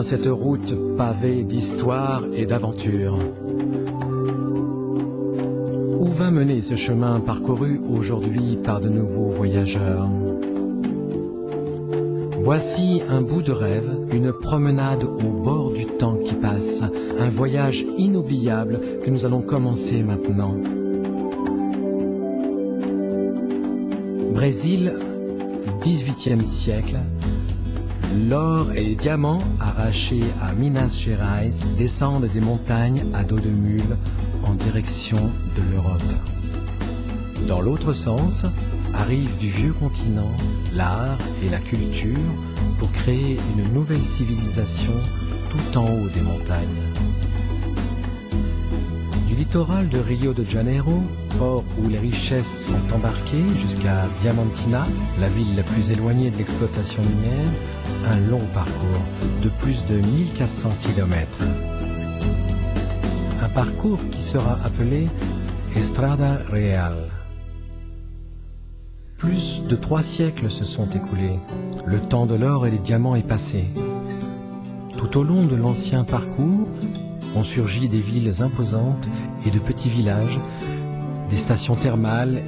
bien cette route pavée d'histoire et d'aventure. Où va mener ce chemin parcouru aujourd'hui par de nouveaux voyageurs? Voici un bout de rêve, une promenade au bord du temps qui passe, un voyage inoubliable que nous allons commencer maintenant. Brésil, 18e siècle. L'or et les diamants arrachés à Minas Gerais descendent des montagnes à dos de mule en direction de l'Europe. Dans l'autre sens, arrivent du vieux continent l'art et la culture pour créer une nouvelle civilisation tout en haut des montagnes. Du littoral de Rio de Janeiro, port où les richesses sont embarquées, jusqu'à Diamantina, la ville la plus éloignée de l'exploitation minière, un long parcours de plus de 1400 km. Un parcours qui sera appelé Estrada Real. Plus de 3 siècles se sont écoulés. Le temps de l'or et des diamants est passé. Tout au long de l'ancien parcours, ont surgi des villes imposantes et de petits villages, des stations thermales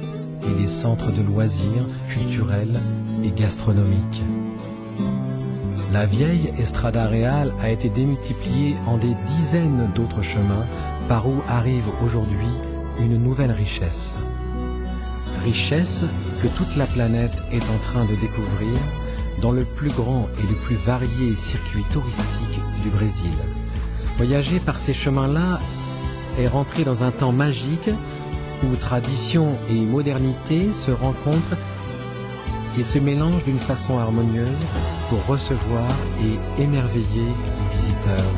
et des centres de loisirs culturels et gastronomiques. La vieille Estrada Real a été démultipliée en des dizaines d'autres chemins par où arrive aujourd'hui une nouvelle richesse. Richesse que toute la planète est en train de découvrir dans le plus grand et le plus varié circuit touristique du Brésil. Voyager par ces chemins-là est rentrer dans un temps magique où tradition et modernité se rencontrent et se mélangent d'une façon harmonieuse pour recevoir et émerveiller les visiteurs.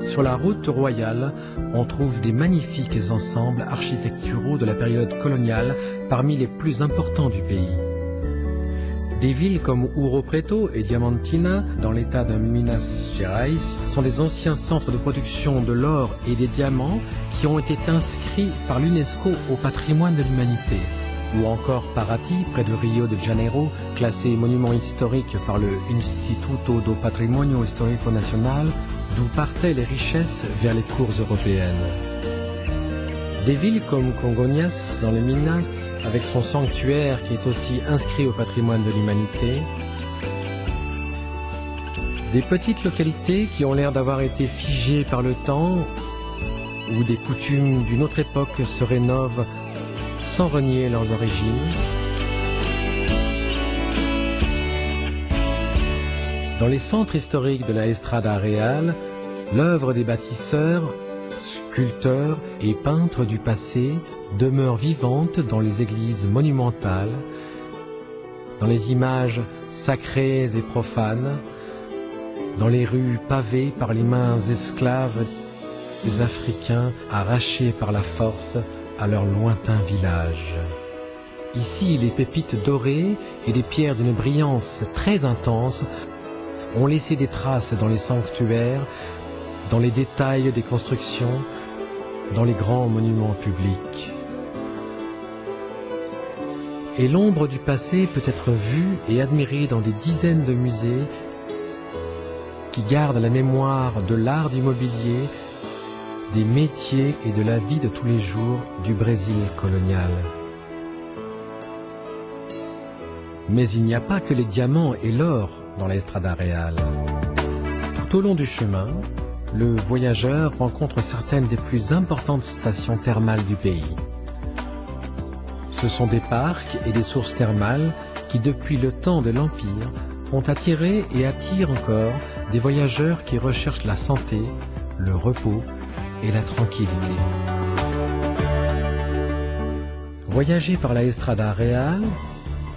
Sur la route royale, on trouve des magnifiques ensembles architecturaux de la période coloniale parmi les plus importants du pays. Des villes comme Ouro Preto et Diamantina, dans l'état de Minas Gerais, sont des anciens centres de production de l'or et des diamants qui ont été inscrits par l'UNESCO au patrimoine de l'humanité. Ou encore Paraty, près de Rio de Janeiro, classé monument historique par le Instituto do Patrimonio Histórico Nacional, d'où partaient les richesses vers les cours européennes. Des villes comme Congonhas, dans les Minas, avec son sanctuaire qui est aussi inscrit au patrimoine de l'humanité. Des petites localités qui ont l'air d'avoir été figées par le temps, où des coutumes d'une autre époque se rénovent sans renier leurs origines. Dans les centres historiques de la Estrada Real, l'œuvre des bâtisseurs, sculpteurs et peintres du passé demeure vivante dans les églises monumentales, dans les images sacrées et profanes, dans les rues pavées par les mains esclaves des Africains arrachés par la force à leur lointain village. Ici, les pépites dorées et des pierres d'une brillance très intense ont laissé des traces dans les sanctuaires, dans les détails des constructions, dans les grands monuments publics. Et l'ombre du passé peut être vue et admirée dans des dizaines de musées qui gardent la mémoire de l'art du mobilier, des métiers et de la vie de tous les jours du Brésil colonial. Mais il n'y a pas que les diamants et l'or dans la Estrada Real. Tout au long du chemin, le voyageur rencontre certaines des plus importantes stations thermales du pays. Ce sont des parcs et des sources thermales qui, depuis le temps de l'Empire, ont attiré et attirent encore des voyageurs qui recherchent la santé, le repos et la tranquillité. Voyager par la Estrada Real,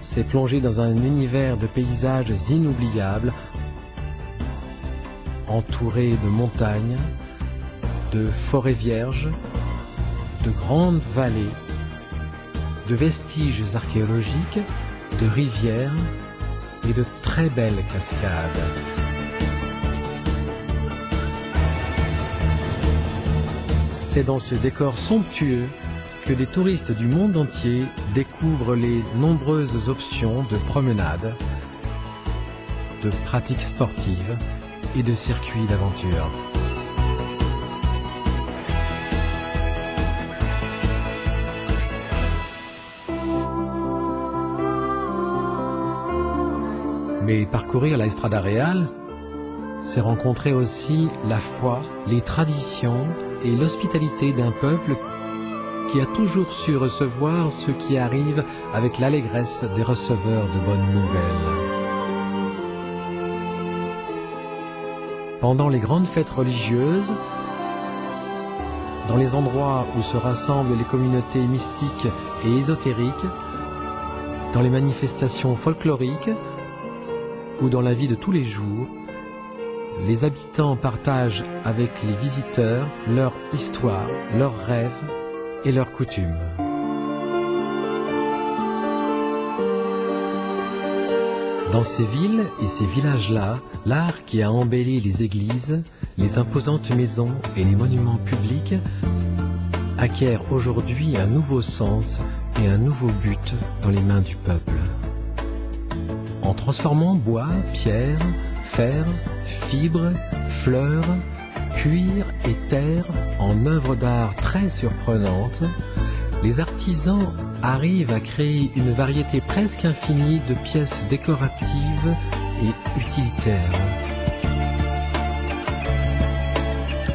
c'est plonger dans un univers de paysages inoubliables, entouré de montagnes, de forêts vierges, de grandes vallées, de vestiges archéologiques, de rivières et de très belles cascades. C'est dans ce décor somptueux que des touristes du monde entier découvrent les nombreuses options de promenades, de pratiques sportives et de circuits d'aventure. Mais parcourir la Estrada Real, c'est rencontrer aussi la foi, les traditions et l'hospitalité d'un peuple qui a toujours su recevoir ceux qui arrivent avec l'allégresse des receveurs de bonnes nouvelles. Pendant les grandes fêtes religieuses, dans les endroits où se rassemblent les communautés mystiques et ésotériques, dans les manifestations folkloriques ou dans la vie de tous les jours, les habitants partagent avec les visiteurs leur histoire, leurs rêves et leurs coutumes. Dans ces villes et ces villages-là, l'art qui a embelli les églises, les imposantes maisons et les monuments publics acquiert aujourd'hui un nouveau sens et un nouveau but dans les mains du peuple. En transformant bois, pierre, fer, fibres, fleurs, cuir et terre en œuvres d'art très surprenantes, les artisans arrivent à créer une variété presque infinie de pièces décoratives et utilitaires.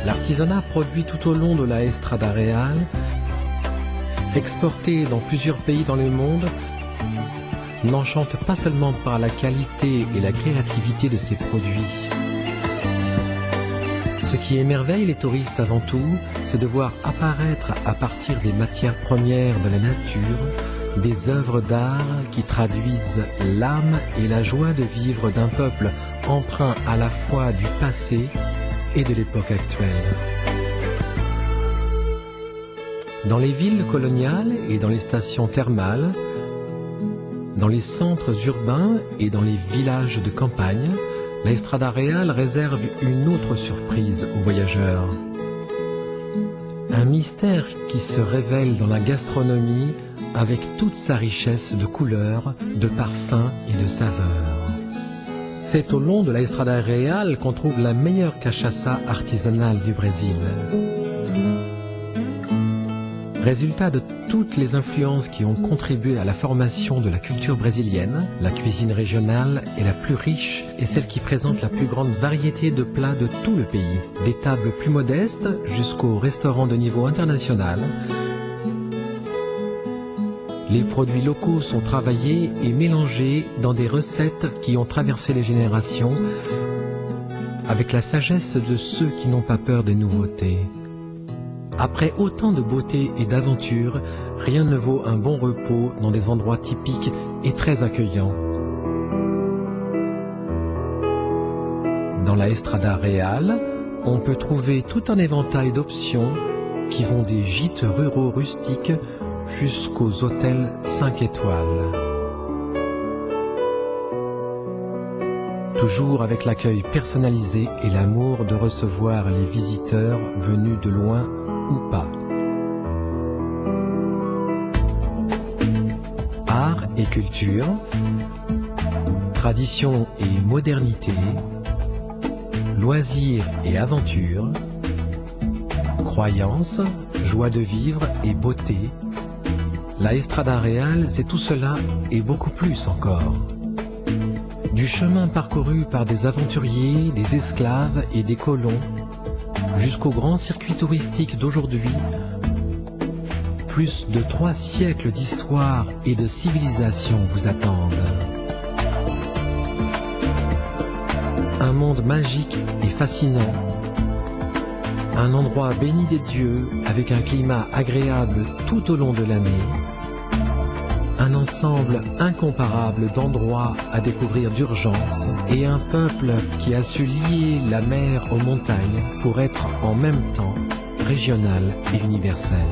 L'artisanat produit tout au long de la Estrada Real, exporté dans plusieurs pays dans le monde, n'enchante pas seulement par la qualité et la créativité de ses produits. Ce qui émerveille les touristes avant tout, c'est de voir apparaître à partir des matières premières de la nature des œuvres d'art qui traduisent l'âme et la joie de vivre d'un peuple empreint à la fois du passé et de l'époque actuelle. Dans les villes coloniales et dans les stations thermales, dans les centres urbains et dans les villages de campagne, la Estrada Real réserve une autre surprise aux voyageurs. Un mystère qui se révèle dans la gastronomie avec toute sa richesse de couleurs, de parfums et de saveurs. C'est au long de la Estrada Real qu'on trouve la meilleure cachaça artisanale du Brésil. Résultat de toutes les influences qui ont contribué à la formation de la culture brésilienne, la cuisine régionale est la plus riche et celle qui présente la plus grande variété de plats de tout le pays. Des tables plus modestes jusqu'aux restaurants de niveau international. Les produits locaux sont travaillés et mélangés dans des recettes qui ont traversé les générations avec la sagesse de ceux qui n'ont pas peur des nouveautés. Après autant de beauté et d'aventure, rien ne vaut un bon repos dans des endroits typiques et très accueillants. Dans la Estrada Real, on peut trouver tout un éventail d'options qui vont des gîtes ruraux rustiques jusqu'aux hôtels 5 étoiles. Toujours avec l'accueil personnalisé et l'amour de recevoir les visiteurs venus de loin ou pas. Art et culture, tradition et modernité, loisirs et aventure, croyances, joie de vivre et beauté, la Estrada Real, c'est tout cela et beaucoup plus encore. Du chemin parcouru par des aventuriers, des esclaves et des colons, jusqu'au grand circuit touristique d'aujourd'hui, plus de 3 siècles d'histoire et de civilisation vous attendent. Un monde magique et fascinant, un endroit béni des dieux avec un climat agréable tout au long de l'année, un ensemble incomparable d'endroits à découvrir d'urgence et un peuple qui a su lier la mer aux montagnes pour être en même temps régional et universel.